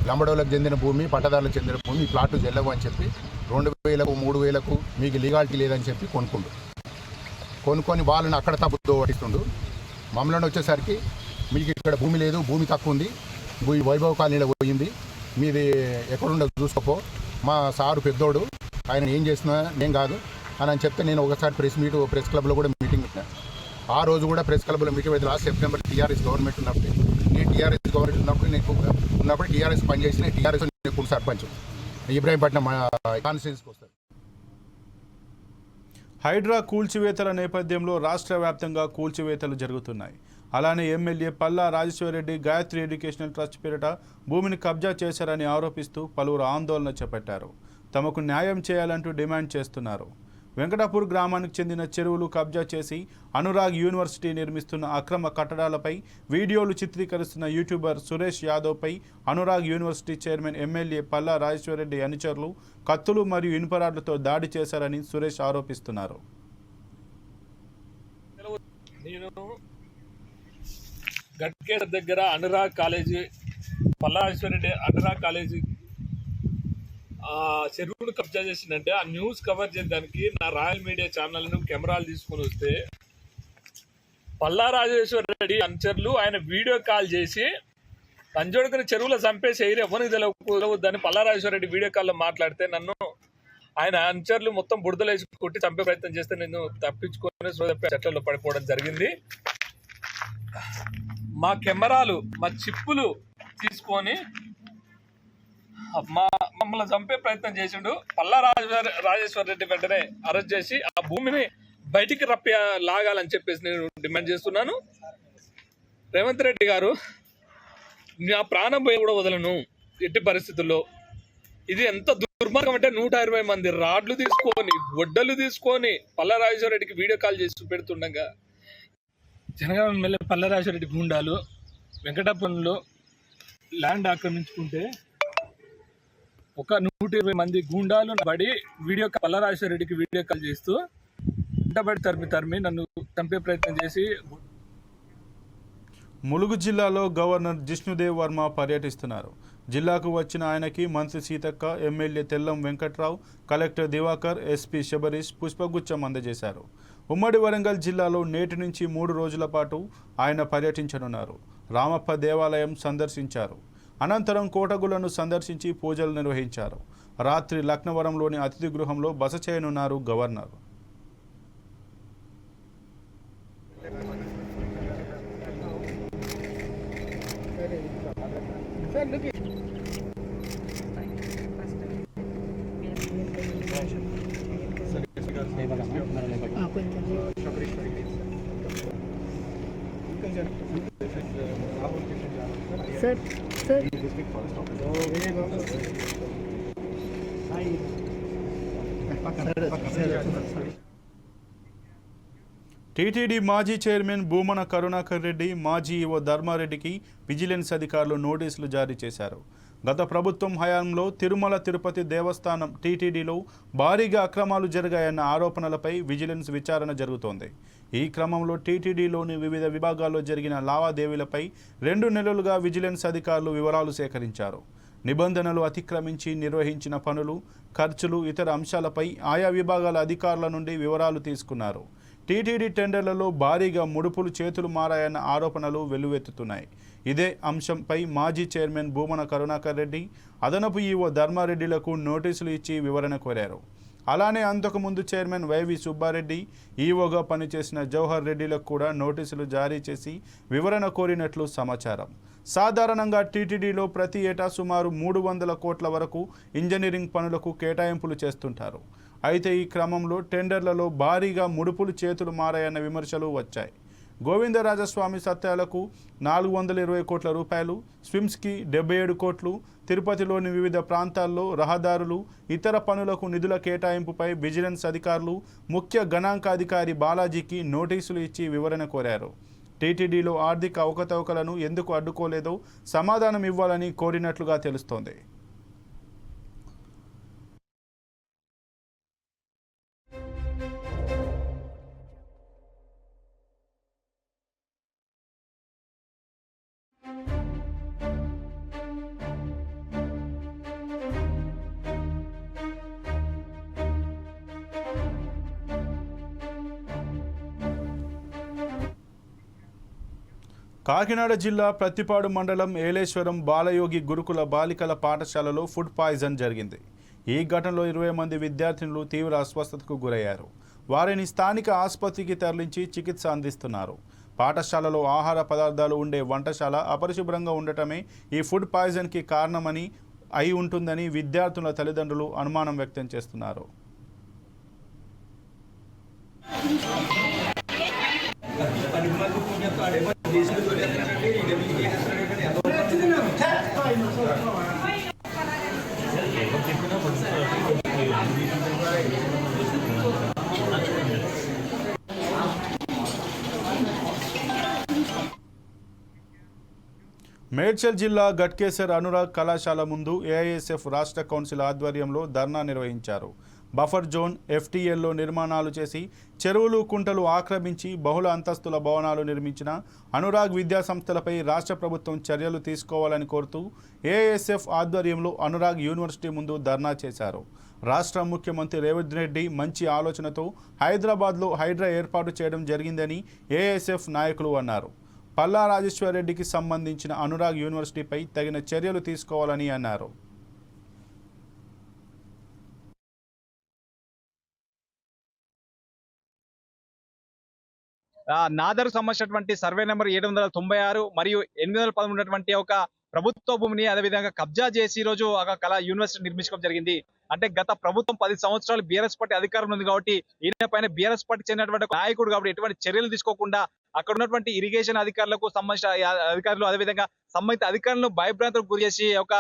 లంబడోళ్ళకి చెందిన భూమి, పట్టదారులకు చెందిన భూమి, ఈ ప్లాట్లు చెల్లవు అని చెప్పి 2,000 3,000 మీకు లీగాలిటీ లేదని చెప్పి కొనుక్కొని వాళ్ళని అక్కడ తప్పుదో పట్టిస్తుండు. మమ్మల్ని వచ్చేసరికి మీకు ఇక్కడ భూమి లేదు, భూమి తక్కువ ఉంది, వైభవ కాలనీలో పోయింది, మీది ఎక్కడుండదు చూసుకోపో, మా సారు పెద్దోడు ఆయన ఏం చేసినా ఏం కాదు, అని చెప్తే నేను ఒకసారి ప్రెస్ క్లబ్లో కూడా మీటింగ్ పెట్టాను. ఆ రోజు కూడా ప్రెస్ క్లబ్లో మీటింగ్ అయితే లాస్ట్ సెప్టెంబర్ టీఆర్ఎస్ గవర్నమెంట్ ఉన్నప్పుడు నేను టీఆర్ఎస్ గవర్నమెంట్ ఉన్నప్పుడు టీఆర్ఎస్ పనిచేసిన టీఆర్ఎస్ ఇప్పుడు సర్పంచ్ ఇబ్రాహీంపట్నం కాన్స్టిట్యూన్సీకి వస్తారు. హైడ్రా కూల్చివేతల నేపథ్యంలో రాష్ట్ర వ్యాప్తంగా కూల్చివేతలు జరుగుతున్నాయి. అలానే MLA Palla Rajeshwar Reddy Gayatri educational trust పేరిట భూమిని కబ్జా చేశారని ఆరోపిస్తూ పలువురు ఆందోళన చేపట్టారు. తమకు న్యాయం చేయాలంటూ డిమాండ్ చేస్తున్నారు. వెంకటాపూర్ గ్రామానికి చెందిన చెరువులు కబ్జా చేసి అనురాగ్ యూనివర్సిటీ నిర్మిస్తున్న అక్రమ కట్టడాలపై వీడియోలు చిత్రీకరిస్తున్న యూట్యూబర్ సురేష్ యాదవ్పై Anurag university chairman MLA Palla Rajeshwar Reddy అనుచరులు కత్తులు మరియు ఇనుపరాడ్లతో దాడి చేశారని సురేష్ ఆరోపిస్తున్నారు. గట్కేశ్వర్ దగ్గర అనురాగ్ కాలేజీ పల్లాశ్వరెడ్డి అనురాగ్ కాలేజీ చెరువులు కబ్జా చేసిందంటే ఆ న్యూస్ కవర్ చేయడానికి నా రాయల్ మీడియా ఛానల్ను కెమెరాలు తీసుకొని వస్తే పల్లా రాజేశ్వర రెడ్డి అనుచరులు ఆయన వీడియో కాల్ చేసి తంజోడుకుని చెరువులో చంపేసి ఎవరికి తెలియదని పల్లా రాజేశ్వర రెడ్డి వీడియో కాల్లో మాట్లాడితే నన్ను ఆయన అనుచరులు మొత్తం బుడదలేసి కొట్టి చంపే ప్రయత్నం చేస్తే నేను తప్పించుకొని చెట్లలో పడిపోవడం జరిగింది. మా కెమెరాలు మా చిప్పులు తీసుకొని మమ్మల్ని చంపే ప్రయత్నం చేసిండు. పల్లా రాజేశ్వర రెడ్డి వెంటనే అరెస్ట్ చేసి ఆ భూమిని బయటికి లాగాలని చెప్పేసి నేను డిమాండ్ చేస్తున్నాను. రేవంత్ రెడ్డి గారు, నా ప్రాణం పోయి కూడా వదలను ఎట్టి పరిస్థితుల్లో. ఇది ఎంత దుర్మార్గం అంటే 120 మంది రాడ్లు తీసుకొని గొడ్డలు తీసుకొని పల్లా రాజేశ్వర రెడ్డికి వీడియో కాల్ చేసి పెడుతుండగా జనగామ ఎమ్మెల్యే పల్లా రాజేశ్వర రెడ్డి గుండాలు వెంకటాపురంలో ల్యాండ్ ఆక్రమించుకుంటే ఒక 120 మంది గూండాలు పడి పల్లా రాజేశ్వర రెడ్డికి వీడియో కాల్ చేస్తూ ఇంటబడి తరిమి నన్ను చంపే ప్రయత్నం చేసి. ములుగు జిల్లాలో గవర్నర్ జిష్ణుదేవ్ వర్మ పర్యటిస్తున్నారు. జిల్లాకు వచ్చిన ఆయనకి మంత్రి Seethakka, MLA Tellam Venkatrao, collector Diwakar, SP Shabarish పుష్పగుచ్చం అందజేశారు. ఉమ్మడి వరంగల్ జిల్లాలో నేటి నుంచి 3 రోజుల పాటు ఆయన పర్యటించనున్నారు. రామప్ప దేవాలయం సందర్శించారు. అనంతరం కోటగులను సందర్శించి పూజలు నిర్వహించారు. రాత్రి లక్నవరంలోని అతిథి గృహంలో బస చేయనున్నారు గవర్నర్. టీటీడీ మాజీ చైర్మన్ భూమన కరుణాకర్ రెడ్డి, మాజీ ఈవో ధర్మారెడ్డికి విజిలెన్స్ అధికారులు నోటీసులు జారీ చేశారు. గత ప్రభుత్వం హయాంలో తిరుమల తిరుపతి దేవస్థానం టీటీడీలో భారీగా అక్రమాలు జరిగాయన్న ఆరోపణలపై విజిలెన్స్ విచారణ జరుగుతోంది. ఈ క్రమంలో టీటీడీలోని వివిధ విభాగాల్లో జరిగిన లావాదేవీలపై 2 నెలలుగా విజిలెన్స్ అధికారులు వివరాలు సేకరించారు. నిబంధనలు అతిక్రమించి నిర్వహించిన పనులు, ఖర్చులు, ఇతర అంశాలపై ఆయా విభాగాల అధికారుల నుండి వివరాలు తీసుకున్నారు. టీటీడీ టెండర్లలో భారీగా ముడుపులు చేతులు మారాయన్న ఆరోపణలు వెల్లువెత్తుతున్నాయి. ఇదే అంశంపై మాజీ చైర్మన్ భూమన కరుణాకర్ రెడ్డి, అదనపు ఈవో ధర్మారెడ్డిలకు నోటీసులు ఇచ్చి వివరణ కోరారు. అలానే అంతకుముందు చైర్మన్ వైవి సుబ్బారెడ్డి, ఈవోగా పనిచేసిన జవహర్ రెడ్డిలకు కూడా నోటీసులు జారీ చేసి వివరణ కోరినట్లు సమాచారం. సాధారణంగా టీటీడీలో ప్రతి ఏటా సుమారు 300 కోట్ల వరకు ఇంజనీరింగ్ పనులకు కేటాయింపులు చేస్తుంటారు. అయితే ఈ క్రమంలో టెండర్లలో భారీగా ముడుపులు చేతులు మారాయన్న విమర్శలు వచ్చాయి. గోవిందరాజస్వామి సత్యాలకు 420 కోట్ల రూపాయలు, స్విమ్స్కి 77 కోట్లు, తిరుపతిలోని వివిధ ప్రాంతాల్లో రహదారులు, ఇతర పనులకు నిధుల కేటాయింపుపై విజిలెన్స్ అధికారులు ముఖ్య గణాంకాధికారి బాలాజీకి నోటీసులు ఇచ్చి వివరణ కోరారు. టీటీడీలో ఆర్థిక అవకతవకలను ఎందుకు అడ్డుకోలేదో సమాధానం ఇవ్వాలని కోరినట్లుగా తెలుస్తోంది. కాకినాడ జిల్లా ప్రత్తిపాడు మండలం ఏలేశ్వరం బాలయోగి గురుకుల బాలికల పాఠశాలలో ఫుడ్ పాయిజన్ జరిగింది. ఈ ఘటనలో 20 మంది విద్యార్థినులు తీవ్ర అస్వస్థతకు గురయ్యారు. వారిని స్థానిక ఆసుపత్రికి తరలించి చికిత్స అందిస్తున్నారు. పాఠశాలలో ఆహార పదార్థాలు ఉండే వంటశాల అపరిశుభ్రంగా ఉండటమే ఈ ఫుడ్ పాయిజన్కి కారణమని అయి ఉంటుందని విద్యార్థుల తల్లిదండ్రులు అనుమానం వ్యక్తం చేస్తున్నారు. మేడ్చల్ జిల్లా గట్కేసర్ అనురాగ్ కళాశాల ముందు ఏఐఎస్ఎఫ్ రాష్ట్ర కౌన్సిల్ ఆధ్వర్యంలో ధర్నా నిర్వహించారు. బఫర్ జోన్ ఎఫ్టీఎల్లో నిర్మాణాలు చేసి చెరువులు కుంటలు ఆక్రమించి బహుళ అంతస్తుల భవనాలు నిర్మించిన అనురాగ్ విద్యాసంస్థలపై రాష్ట్ర ప్రభుత్వం చర్యలు తీసుకోవాలని కోరుతూ ఏఐఎస్ఎఫ్ ఆధ్వర్యంలో అనురాగ్ యూనివర్సిటీ ముందు ధర్నా చేశారు. రాష్ట్ర ముఖ్యమంత్రి రేవంత్ రెడ్డి మంచి ఆలోచనతో హైదరాబాద్లో హైడ్రా ఏర్పాటు చేయడం జరిగిందని ఏఐఎస్ఎఫ్ నాయకులు అన్నారు. పల్లా రాజేశ్వర్ రెడ్డికి సంబంధించిన అనురాగ్ యూనివర్సిటీపై తగిన చర్యలు తీసుకోవాలని అన్నారు. నాదర్ సంబంధించినటువంటి సర్వే నెంబర్ 796 మరియు 813 ఉన్నటువంటి ఒక ప్రభుత్వ భూమిని అదేవిధంగా కబ్జా చేసి ఈ రోజు ఒక కళా యూనివర్సిటీ నిర్మించడం జరిగింది. అంటే గత ప్రభుత్వం 10 సంవత్సరాలు బీఆర్ఎస్ పార్టీ అధికారం ఉంది కాబట్టి ఈయన పైన బీఆర్ఎస్ పార్టీ చెందినటువంటి నాయకుడు కాబట్టి ఎటువంటి చర్యలు తీసుకోకుండా అక్కడ ఉన్నటువంటి ఇరిగేషన్ అధికారులకు సంబంధించిన అధికారులు అదేవిధంగా సంబంధిత అధికారులను భయభ్రాంతులకు గురి చేసి ఒక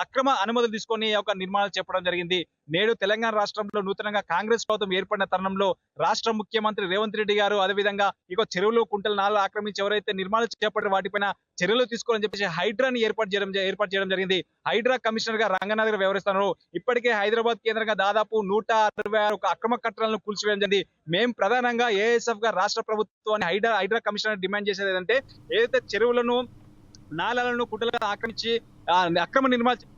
అక్రమ అనుమతులు తీసుకొని ఒక నిర్మాణాలు చేపట్టడం జరిగింది. నేడు తెలంగాణ రాష్ట్రంలో నూతనంగా కాంగ్రెస్ ప్రభుత్వం ఏర్పడిన తరుణంలో రాష్ట్ర ముఖ్యమంత్రి రేవంత్ రెడ్డి గారు అదేవిధంగా ఇక చెరువులు కుంటలు నాలు ఆక్రమించి ఎవరైతే నిర్మాణాలు చేపట్టారో వాటిపైన చర్యలు తీసుకోవాలని చెప్పేసి హైడ్రాని ఏర్పాటు చేయడం జరిగింది. హైడ్రా కమిషనర్ గా రంగనాథ్ గారు వ్యవహరిస్తున్నారు. ఇప్పటికే హైదరాబాద్ కేంద్రంగా దాదాపు 166 అక్రమ కట్టడాలను కూల్చివేయడం జరిగింది. మేము ప్రధానంగా ఏఎస్ఎఫ్ గా రాష్ట్ర ప్రభుత్వాన్ని హైడ్రా కమిషనర్ డిమాండ్ చేసేది ఏంటంటే ఏదైతే చెరువులను నాలాలను కుంటలుగా ఆక్రమించి అక్రమ నిర్మాణం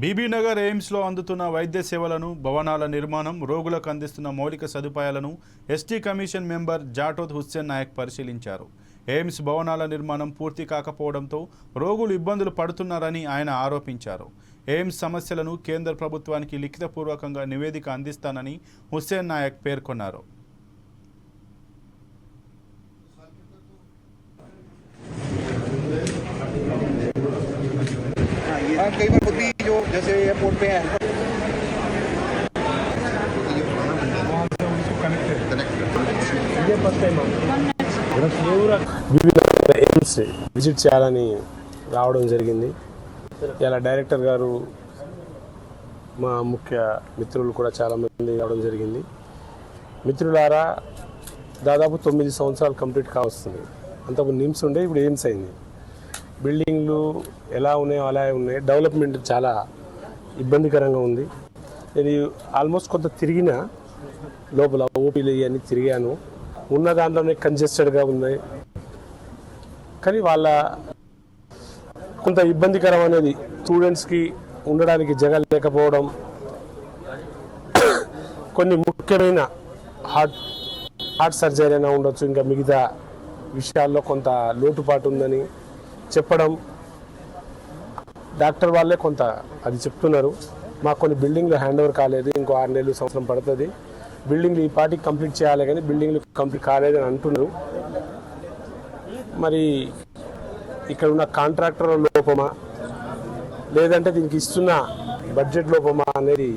బీబీనగర్ ఎయిమ్స్లో అందుతున్న వైద్య సేవలను, భవనాల నిర్మాణం, రోగులకు అందిస్తున్న మౌలిక సదుపాయాలను ST commission member Jatoth Hussain Naik పరిశీలించారు. ఎయిమ్స్ భవనాల నిర్మాణం పూర్తి కాకపోవడంతో రోగులు ఇబ్బందులు పడుతున్నారని ఆయన ఆరోపించారు. ఎయిమ్స్ సమస్యలను కేంద్ర ప్రభుత్వానికి లిఖితపూర్వకంగా నివేదిక అందిస్తానని హుస్సేన్ నాయక్ పేర్కొన్నారు. कई बार खुद भी जो जैसे एयरपोर्ट पे है ఎయిమ్స్ విజిట్ చేయాలని రావడం జరిగింది. ఇలా డైరెక్టర్ గారు మా ముఖ్య మిత్రులు కూడా చాలామంది రావడం జరిగింది. మిత్రులారా, దాదాపు 9 సంవత్సరాలు కంప్లీట్ కావస్తుంది. అంతకుముందు నిమ్స్ ఉండే, ఇప్పుడు ఎయిమ్స్ అయింది. బిల్డింగ్లు ఎలా ఉన్నాయో అలా ఉన్నాయి. డెవలప్మెంట్ చాలా ఇబ్బందికరంగా ఉంది. ఇది ఆల్మోస్ట్ కొంత తిరిగిన లోపల ఓపీలు ఇవన్నీ తిరిగాను. ఉన్న దాంట్లోనే కంజెస్టెడ్గా ఉన్నాయి. కానీ వాళ్ళ కొంత ఇబ్బందికరం అనేది స్టూడెంట్స్కి ఉండడానికి జగ లేకపోవడం, కొన్ని ముఖ్యమైన హార్ట్ సర్జరీ అయినా ఉండొచ్చు, ఇంకా మిగతా విషయాల్లో కొంత లోటుపాటు ఉందని చెప్పడం. డాక్టర్ వాళ్ళే కొంత అది చెప్తున్నారు. మాకు కొన్ని బిల్డింగ్లు హ్యాండ్ ఓవర్ కాలేదు, ఇంకో 6 నెలలు సంవత్సరం పడుతుంది, బిల్డింగ్లు ఈ పార్టీకి కంప్లీట్ చేయాలి, కానీ బిల్డింగ్లు కంప్లీట్ కాలేదని అంటున్నారు. మరి ఇక్కడ ఉన్న కాంట్రాక్టర్ లోపమా లేదంటే దీనికి ఇస్తున్న బడ్జెట్ లోపమా అనేది,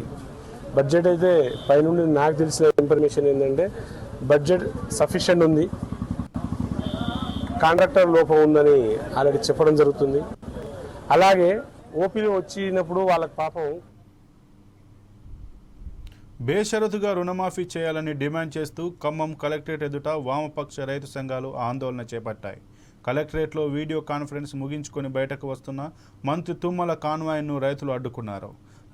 బడ్జెట్ అయితే పైనుండి నాకు తెలిసిన ఇన్ఫర్మేషన్ ఏంటంటే బడ్జెట్ సఫిషియెంట్ ఉంది, కాంట్రాక్టర్ లోపం ఉందని ఆల్రెడీ చెప్పడం జరుగుతుంది. అలాగే ఓపీలు వచ్చినప్పుడు వాళ్ళకి పాపం బేషరతుగా రుణమాఫీ చేయాలని డిమాండ్ చేస్తూ ఖమ్మం కలెక్టరేట్ ఎదుట వామపక్ష రైతు సంఘాలు ఆందోళన చేపట్టాయి. కలెక్టరేట్లో వీడియో కాన్ఫరెన్స్ ముగించుకొని బయటకు వస్తున్న మంత్రి తుమ్మల కాన్వాయ్ను రైతులు అడ్డుకున్నారు.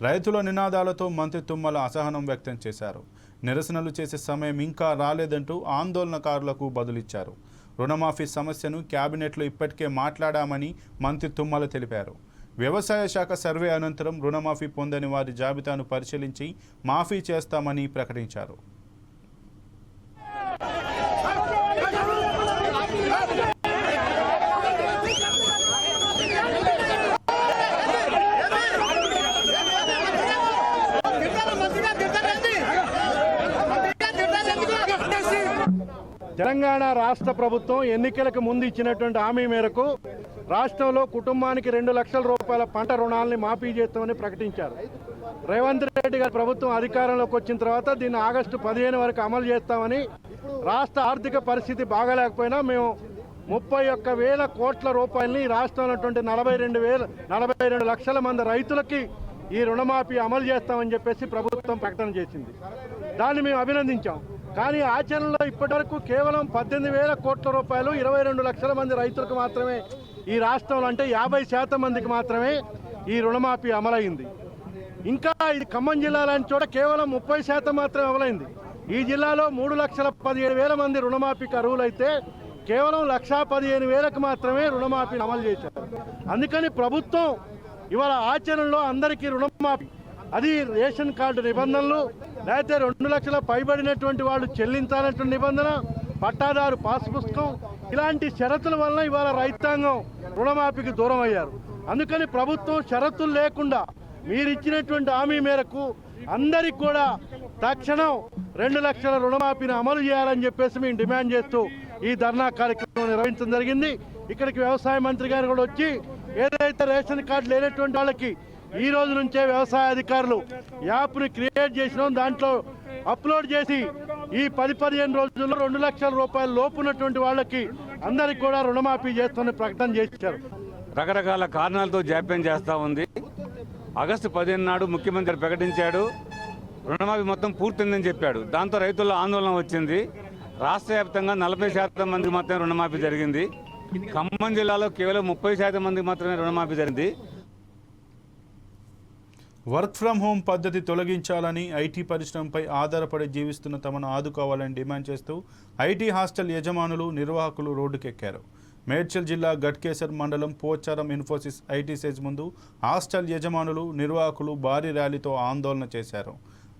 రైతుల నినాదాలతో మంత్రి తుమ్మల అసహనం వ్యక్తం చేశారు. నిరసనలు చేసే సమయం ఇంకా రాలేదంటూ ఆందోళనకారులకు బదులిచ్చారు. రుణమాఫీ సమస్యను క్యాబినెట్లో ఇప్పటికే మాట్లాడామని మంత్రి తుమ్మల తెలిపారు. వ్యవసాయ శాఖ సర్వే అనంతరం రుణమాఫీ పొందని వారి జాబితాను పరిశీలించి మాఫీ చేస్తామని ప్రకటించారు. తెలంగాణ రాష్ట్ర ప్రభుత్వం ఎన్నికలకు ముందు ఇచ్చినటువంటి హామీ మేరకు రాష్ట్రంలో కుటుంబానికి 2 లక్షల రూపాయల పంట రుణాలని మాఫీ చేస్తామని ప్రకటించారు. రేవంత్ రెడ్డి గారి ప్రభుత్వం అధికారంలోకి వచ్చిన తర్వాత దీన్ని ఆగస్టు 15 వరకు అమలు చేస్తామని, రాష్ట్ర ఆర్థిక పరిస్థితి బాగాలేకపోయినా మేము 31,000 కోట్ల రూపాయలని రాష్ట్రంలో ఉన్నటువంటి 42 లక్షల మంది రైతులకి ఈ రుణమాఫీ అమలు చేస్తామని చెప్పేసి ప్రభుత్వం ప్రకటన చేసింది. దాన్ని మేము అభినందించాం. కానీ ఆచరణలో ఇప్పటివరకు కేవలం 18,000 కోట్ల రూపాయలు 22 లక్షల మంది రైతులకు మాత్రమే ఈ రాష్ట్రంలో, అంటే 50% మందికి మాత్రమే ఈ రుణమాఫీ అమలైంది. ఇంకా ఇది ఖమ్మం జిల్లా లాంటి చోట కేవలం 30% మాత్రమే అమలైంది. ఈ జిల్లాలో 3,17,000 మంది రుణమాఫీకి అర్హులైతే కేవలం 1,15,000కు మాత్రమే రుణమాఫీని అమలు చేశారు. అందుకని ప్రభుత్వం ఇవాళ ఆచరణలో అందరికీ రుణమాఫీ, అది రేషన్ కార్డు నిబంధనలు, లేకపోతే 2 లక్షల పైబడినటువంటి వాళ్ళు చెల్లించాలన్నటువంటి నిబంధన, పట్టాదారు పాస్ పుస్తకం, ఇలాంటి షరతుల వలన ఇవాళ రైతాంగం రుణమాఫీకి దూరం అయ్యారు. అందుకని ప్రభుత్వం షరతులు లేకుండా మీరు ఇచ్చినటువంటి హామీ మేరకు అందరికి కూడా తక్షణం 2 లక్షల రుణమాఫీని అమలు చేయాలని చెప్పేసి మేము డిమాండ్ చేస్తూ ఈ ధర్నా కార్యక్రమం నిర్వహించడం జరిగింది. ఇక్కడికి వ్యవసాయ మంత్రి గారు కూడా వచ్చి ఏదైతే రేషన్ కార్డు లేనటువంటి వాళ్ళకి ఈ రోజు నుంచే వ్యవసాయ అధికారులు యాప్ని క్రియేట్ చేసినాం, దాంట్లో అప్లోడ్ చేసి ఈ 10-15 రోజుల్లో 2 లక్షల రూపాయల లోపు ఉన్నటువంటి వాళ్ళకి అందరికి కూడా రుణమాఫీ చేస్తామని ప్రకటన చేశారు. రకరకాల కారణాలతో జాప్యం చేస్తూ ఉంది. ఆగస్టు 15 నాడు ముఖ్యమంత్రి ప్రకటించాడు, రుణమాఫీ మొత్తం పూర్తిందని చెప్పాడు. దాంతో రైతుల్లో ఆందోళన వచ్చింది. రాష్ట్ర వ్యాప్తంగా 40% మందికి మాత్రమే రుణమాఫీ జరిగింది. ఖమ్మం జిల్లాలో కేవలం 30% మందికి మాత్రమే రుణమాఫీ జరిగింది. వర్క్ ఫ్రం హోం పద్ధతి తొలగించాలని, ఐటీ పరిశ్రమపై ఆధారపడి జీవిస్తున్న తమను ఆదుకోవాలని డిమాండ్ చేస్తూ ఐటీ హాస్టల్ యజమానులు, నిర్వాహకులు రోడ్డుకెక్కారు. మేడ్చల్ జిల్లా గట్కేసర్ మండలం పోచారం ఇన్ఫోసిస్ ఐటీ సెజ్ ముందు హాస్టల్ యజమానులు, నిర్వాహకులు భారీ ర్యాలీతో ఆందోళన చేశారు.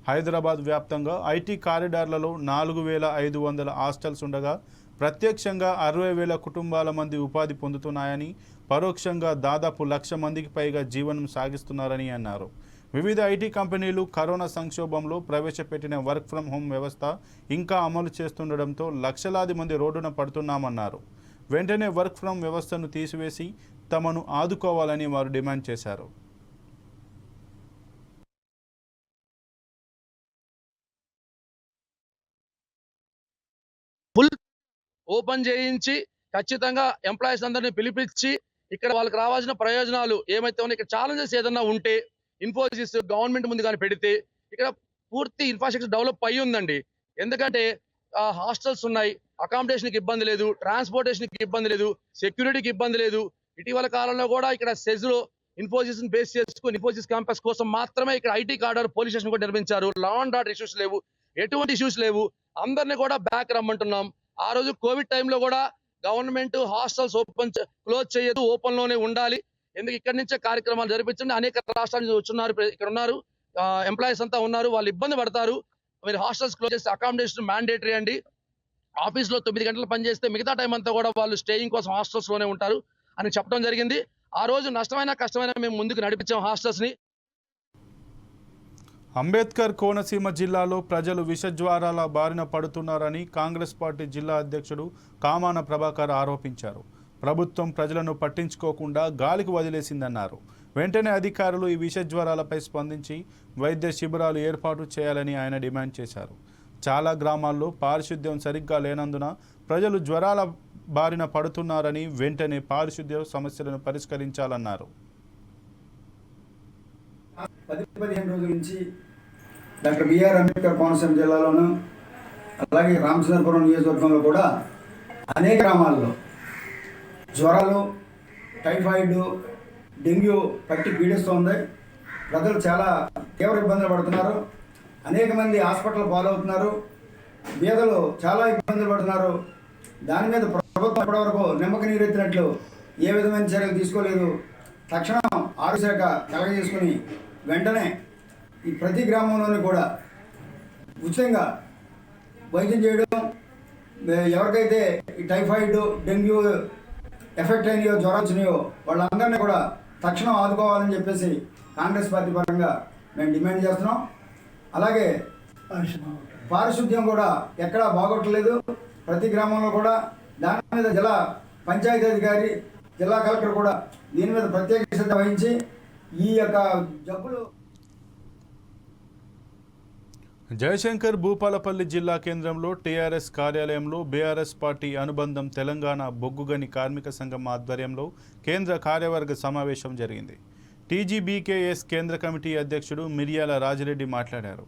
హైదరాబాద్ వ్యాప్తంగా ఐటీ కారిడార్లలో 4,500 హాస్టల్స్ ఉండగా ప్రత్యక్షంగా 60,000 కుటుంబాల మంది ఉపాధి పొందుతున్నాయని, పరోక్షంగా దాదాపు 1,00,000 మందికి పైగా జీవనం సాగిస్తున్నారని అన్నారు. వివిధ ఐటీ కంపెనీలు కరోనా సంక్షోభంలో ప్రవేశపెట్టిన వర్క్ ఫ్రం హోం వ్యవస్థ ఇంకా అమలు చేస్తుండడంతో లక్షలాది మంది రోడ్డున పడుతున్నామన్నారు. వెంటనే వర్క్ ఫ్రం వ్యవస్థను తీసివేసి తమను ఆదుకోవాలని వారు డిమాండ్ చేశారు. ఓపెన్ చేయించి ఖచ్చితంగా ఎంప్లాయీస్ అందరినీ పిలిపించి ఇక్కడ వాళ్ళకి రావాల్సిన ప్రయోజనాలు ఏమైతే ఉన్నాయి, ఇక్కడ ఛాలెంజెస్ ఏదన్నా ఉంటే ఇన్ఫోసిస్ గవర్నమెంట్ ముందు కానీ పెడితే ఇక్కడ పూర్తి ఇన్ఫ్రాస్ట్రక్చర్ డెవలప్ అయ్యి ఉందండి. ఎందుకంటే హాస్టల్స్ ఉన్నాయి, అకామిడేషన్కి ఇబ్బంది లేదు, ట్రాన్స్పోర్టేషన్కి ఇబ్బంది లేదు, సెక్యూరిటీకి ఇబ్బంది లేదు. ఇటీవల కాలంలో కూడా ఇక్కడ సెజ్లో ఇన్ఫోసిస్ బేస్ చేసుకుని ఇన్ఫోసిస్ క్యాంపస్ కోసం మాత్రమే ఇక్కడ ఐటీ కార్డర్ పోలీస్ స్టేషన్ కూడా నిర్మించారు. లా అండ్ ఆర్డర్ ఇష్యూస్ లేవు, ఎటువంటి ఇష్యూస్ లేవు. అందరినీ కూడా బ్యాక్ రమ్మంటున్నాం. ఆ రోజు కోవిడ్ టైంలో కూడా గవర్నమెంట్ హాస్టల్స్ క్లోజ్ చేయదు, ఓపెన్ లోనే ఉండాలి, ఎందుకు ఇక్కడి నుంచే కార్యక్రమాలు జరిపించండి. అనేక రాష్ట్రాల నుంచి వచ్చున్నారు, ఇక్కడ ఉన్నారు, ఎంప్లాయీస్ అంతా ఉన్నారు, వాళ్ళు ఇబ్బంది పడతారు. మీరు హాస్టల్స్ క్లోజ్ చేస్తే అకామిడేషన్ మ్యాండేటరీ అండి. ఆఫీస్లో 9 గంటలు పనిచేస్తే మిగతా టైం అంతా కూడా వాళ్ళు స్టేయింగ్ కోసం హాస్టల్స్ లోనే ఉంటారు అని చెప్పడం జరిగింది. ఆ రోజు నష్టమైన కష్టమైన మేము ముందుకు నడిపించాం హాస్టల్స్ ని. అంబేద్కర్ కోనసీమ జిల్లాలో ప్రజలు విషజ్వారాల బారిన పడుతున్నారని కాంగ్రెస్ పార్టీ జిల్లా అధ్యక్షుడు కామాన ప్రభాకర్ ఆరోపించారు. ప్రభుత్వం ప్రజలను పట్టించుకోకుండా గాలికి వదిలేసిందన్నారు. వెంటనే అధికారులు ఈ విషజ్వరాలపై స్పందించి వైద్య శిబిరాలు ఏర్పాటు చేయాలని ఆయన డిమాండ్ చేశారు. చాలా గ్రామాల్లో పారిశుద్ధ్యం సరిగ్గా లేనందున ప్రజలు జ్వరాల బారిన పడుతున్నారని, వెంటనే పారిశుద్ధ్య సమస్యలను పరిష్కరించాలన్నారు. 10-15 రోజుల నుంచి డాక్టర్ బిఆర్ అంబేద్కర్ కోనసీమ జిల్లాలోను అలాగే రామచంద్రపురం నియోజకవర్గంలో కూడా అనేక గ్రామాల్లో జ్వరాలు, టైఫాయిడ్, డెంగ్యూ పట్టి పీడిస్తుంది. ప్రజలు చాలా తీవ్ర ఇబ్బందులు పడుతున్నారు. అనేక మంది హాస్పిటల్ పాలవుతున్నారు. పేదలు చాలా ఇబ్బందులు పడుతున్నారు. దాని మీద ప్రభుత్వం ఇప్పటివరకు నిమ్మక నీరెత్తినట్లు ఏ విధమైన చర్యలు తీసుకోలేదు. తక్షణం ఆరోగ్య శాఖ కలగజేసుకుని వెంటనే ఈ ప్రతి గ్రామంలోనూ కూడా ఉచితంగా వైద్యం చేయడం, ఎవరికైతే ఈ టైఫాయిడ్, డెంగ్యూ ఎఫెక్ట్ అయినాయో, జ్వరం వచ్చినాయో వాళ్ళందరినీ కూడా తక్షణం ఆదుకోవాలని చెప్పేసి కాంగ్రెస్ పార్టీ పరంగా మేము డిమాండ్ చేస్తున్నాం. అలాగే పారిశుద్ధ్యం కూడా ఎక్కడా బాగోట్లేదు. ప్రతి గ్రామంలో కూడా దాని మీద జిల్లా పంచాయతీ అధికారి, జిల్లా కలెక్టర్ కూడా దీని మీద ప్రత్యేక శ్రద్ధ వహించి ఈ యొక్క జబ్బులు. జయశంకర్ భూపాలపల్లి జిల్లా కేంద్రంలో టీఆర్ఎస్ కార్యాలయంలో బీఆర్ఎస్ పార్టీ అనుబంధం తెలంగాణ బొగ్గుగని కార్మిక సంఘం ఆధ్వర్యంలో కేంద్ర కార్యవర్గ సమావేశం జరిగింది. టీజీబీకేఎస్ కేంద్ర కమిటీ అధ్యక్షుడు మిర్యాల రాజిరెడ్డి మాట్లాడారు.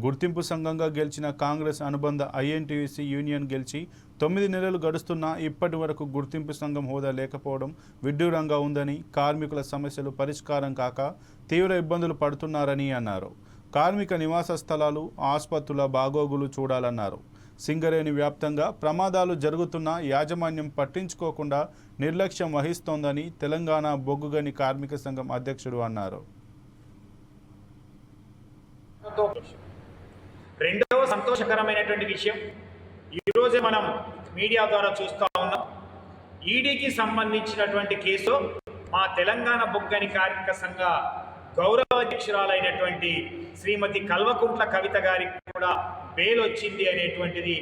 గుర్తింపు సంఘంగా గెలిచిన కాంగ్రెస్ అనుబంధ ఐఎన్టీయూసీ యూనియన్ గెలిచి 9 నెలలు గడుస్తున్నా ఇప్పటి వరకు గుర్తింపు సంఘం హోదా లేకపోవడం విడ్డూరంగా ఉందని, కార్మికుల సమస్యలు పరిష్కారం కాక తీవ్ర ఇబ్బందులు పడుతున్నారని అన్నారు. కార్మిక నివాస స్థలాలు, ఆసుపత్రుల బాగోగులు చూడాలన్నారు. సింగరేణి వ్యాప్తంగా ప్రమాదాలు జరుగుతున్నా యాజమాన్యం పట్టించుకోకుండా నిర్లక్ష్యం వహిస్తోందని తెలంగాణ బొగ్గుగని కార్మిక సంఘం అధ్యక్షుడు అన్నారు. రెండవ సంతోషకరమైనటువంటి విషయం ఈరోజు మనం మీడియా ద్వారా చూస్తూ ఉన్నాం. ఈడీకి సంబంధించినటువంటి కేసు మా తెలంగాణ బొగ్గని కార్మిక సంఘ గౌరవ అధ్యక్షురాలైనటువంటి శ్రీమతి కల్వకుంట్ల కవిత గారికి కూడా బెయిల్ వచ్చింది అనేటువంటిది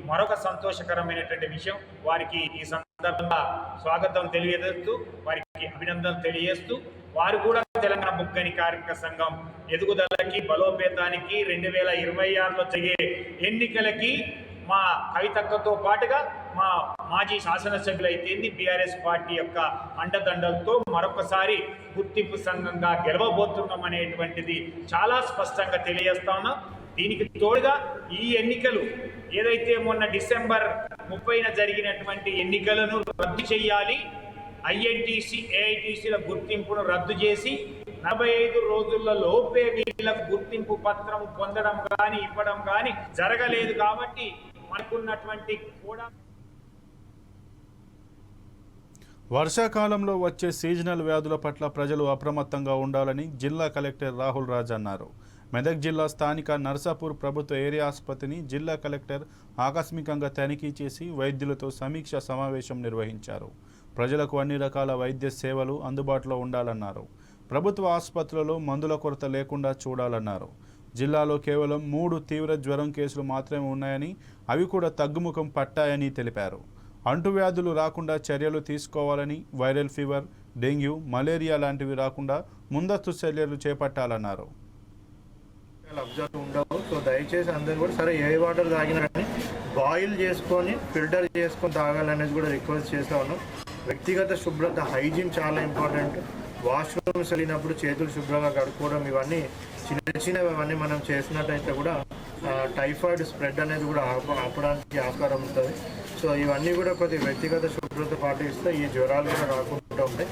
మరొక సంతోషకరమైనటువంటి విషయం. వారికి ఈ సందర్భంగా స్వాగతం తెలియజేస్తూ, వారికి అభినందనలు తెలియజేస్తూ, వారు కూడా తెలంగాణ బొగ్గని కార్మిక సంఘం ఎదుగుదలకి, బలోపేతానికి 2026లో జరిగే ఎన్నికలకి మా కవితక్కతో పాటుగా మా మాజీ శాసనసభ్యులైతేంది బీఆర్ఎస్ పార్టీ యొక్క అండదండలతో మరొకసారి గుర్తింపు సంఘంగా గెలవబోతున్నాం అనేటువంటిది చాలా స్పష్టంగా తెలియజేస్తా ఉన్నాం. దీనికి తోడుగా ఈ ఎన్నికలు ఏదైతే మొన్న డిసెంబర్ 30న జరిగినటువంటి ఎన్నికలను రద్దు చేయాలి, ఐఎన్టీసీ ఏఐటీసీల గుర్తింపును రద్దు చేసి 45 రోజుల లోపే వీళ్ళకు గుర్తింపు పత్రం పొందడం కానీ ఇవ్వడం కానీ జరగలేదు. కాబట్టి మనకున్నటువంటి కూడా వర్షాకాలంలో వచ్చే సీజనల్ వ్యాధుల పట్ల ప్రజలు అప్రమత్తంగా ఉండాలని జిల్లా కలెక్టర్ రాహుల్ రాజ్ అన్నారు. మెదక్ జిల్లా స్థానిక నర్సాపూర్ ప్రభుత్వ ఏరియా ఆసుపత్రిని జిల్లా కలెక్టర్ ఆకస్మికంగా తనిఖీ చేసి వైద్యులతో సమీక్ష సమావేశం నిర్వహించారు. ప్రజలకు అన్ని రకాల వైద్య సేవలు అందుబాటులో ఉండాలన్నారు. ప్రభుత్వ ఆసుపత్రులలో మందుల కొరత లేకుండా చూడాలన్నారు. జిల్లాలో కేవలం 3 తీవ్ర జ్వరం కేసులు మాత్రమే ఉన్నాయని, అవి కూడా తగ్గుముఖం పట్టాయని తెలిపారు. అంటువ్యాధులు రాకుండా చర్యలు తీసుకోవాలని, వైరల్ ఫీవర్, డెంగ్యూ, మలేరియా లాంటివి రాకుండా ముందస్తు చర్యలు చేపట్టాలన్నారు. అబ్జర్వ్ ఉండవు. సో దయచేసి అందరూ కూడా సరే ఏ వాటర్ తాగినా కానీ బాయిల్ చేసుకొని ఫిల్టర్ చేసుకొని తాగాలనేది కూడా రిక్వెస్ట్ చేస్తూ ఉన్నాం. వ్యక్తిగత శుభ్రత, హైజీన్ చాలా ఇంపార్టెంట్. వాష్రూమ్స్ వెళ్ళినప్పుడు చేతులు శుభ్రంగా కడుక్కోవడం, ఇవన్నీ చిన్నవన్నీ మనం చేసినట్టయితే కూడా టైఫాయిడ్ స్ప్రెడ్ అనేది కూడా ఆపడానికి ఆస్కారం ఉంటుంది. సో ఇవన్నీ కూడా కొద్దిగా వ్యక్తిగత శుభ్రత పాటిస్తే ఈ జ్వరాలు కూడా రాకుండా ఉంటాయి.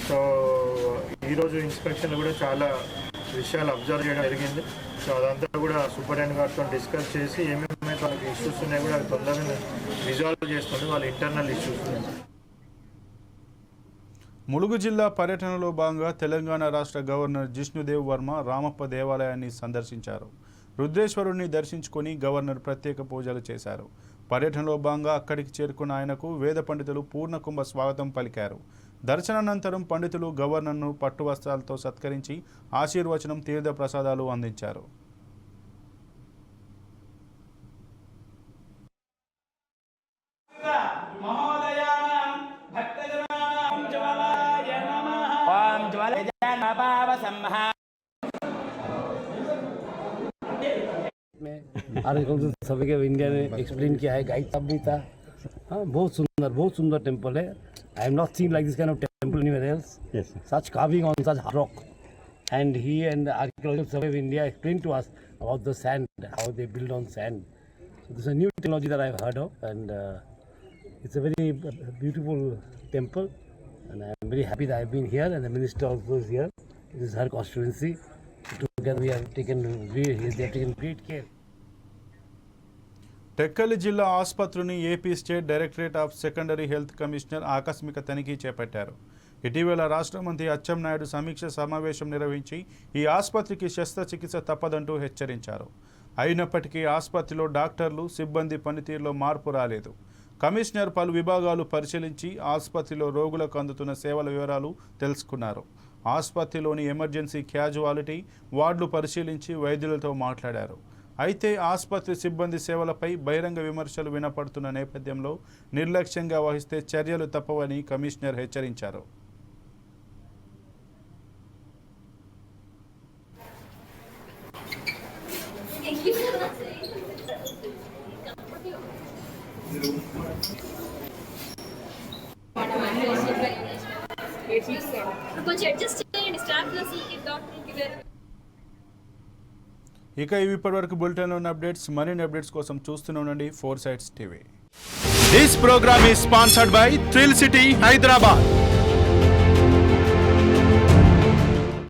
సో ఈరోజు ఇన్స్పెక్షన్ కూడా చాలా విషయాలు అబ్జర్వ్ చేయడం జరిగింది. సో అదంతా కూడా సూపరింటెండెంట్ గారితో డిస్కస్ చేసి ఏమేమి వాళ్ళకి ఇష్యూస్ ఉన్నాయి కూడా అవి తొందరగా రిజాల్వ్ చేసుకుంటే వాళ్ళ ఇంటర్నల్ ఇష్యూస్ ఉన్నాయి. ములుగు జిల్లా పర్యటనలో భాగంగా తెలంగాణ రాష్ట్ర గవర్నర్ జిష్ణుదేవ్ వర్మ రామప్ప దేవాలయాన్ని సందర్శించారు. రుద్రేశ్వరుణ్ణి దర్శించుకొని గవర్నర్ ప్రత్యేక పూజలు చేశారు. పర్యటనలో భాగంగా అక్కడికి చేరుకున్న ఆయనకు వేద పండితులు పూర్ణకుంభ స్వాగతం పలికారు. దర్శనానంతరం పండితులు గవర్నర్ను పట్టు వస్త్రాలతో సత్కరించి ఆశీర్వచనం, తీర్థ ప్రసాదాలు అందించారు. सभी के इंडिया ने एक्सप्लेन किया है, गाइड सब भी था. हाँ, बहुत सुंदर टेम्पल है. I have not seen like this kind of temple anywhere else. Yes. Such carving on such rock. And he and the Archaeological Survey of India explained to us about the sand, how they build on sand. So this is a new technology that I've heard of, and it's a very beautiful temple. And I'm very happy that I've been here, and the minister also is here. This is her constituency. Together they have taken great care. Tekkali జిల్లా ఆసుపత్రిని AP state directorate of secondary health commissioner ఆకస్మిక తనిఖీ చేపట్టారు. ఇటీవల రాష్ట్ర మంత్రి అచ్చెన్నాయుడు సమీక్ష సమావేశం నిర్వహించి ఈ ఆసుపత్రికి శస్త్రచికిత్స తప్పదంటూ హెచ్చరించారు. అయినప్పటికీ ఆసుపత్రిలో డాక్టర్లు, సిబ్బంది పనితీరులో మార్పు రాలేదు. కమిషనర్ పలు విభాగాలు పరిశీలించి ఆసుపత్రిలో రోగులకు అందుతున్న సేవల వివరాలు తెలుసుకున్నారు. ఆసుపత్రిలోని ఎమర్జెన్సీ, క్యాజువాలిటీ వార్డులు పరిశీలించి వైద్యులతో మాట్లాడారు. అయితే ఆసుపత్రి సిబ్బంది సేవలపై బహిరంగ విమర్శలు వినపడుతున్న నేపథ్యంలో నిర్లక్ష్యంగా వహిస్తే చర్యలు తప్పవని కమిషనర్ హెచ్చరించారు. ఇక ఇవి ఇప్పటివరకు బులెటిన్లో ఉన్న అప్డేట్స్. మరిన్ని అప్డేట్స్ కోసం చూస్తూనే ఉండండి 4 Sides TV. This program is sponsored by Thrill City, Hyderabad.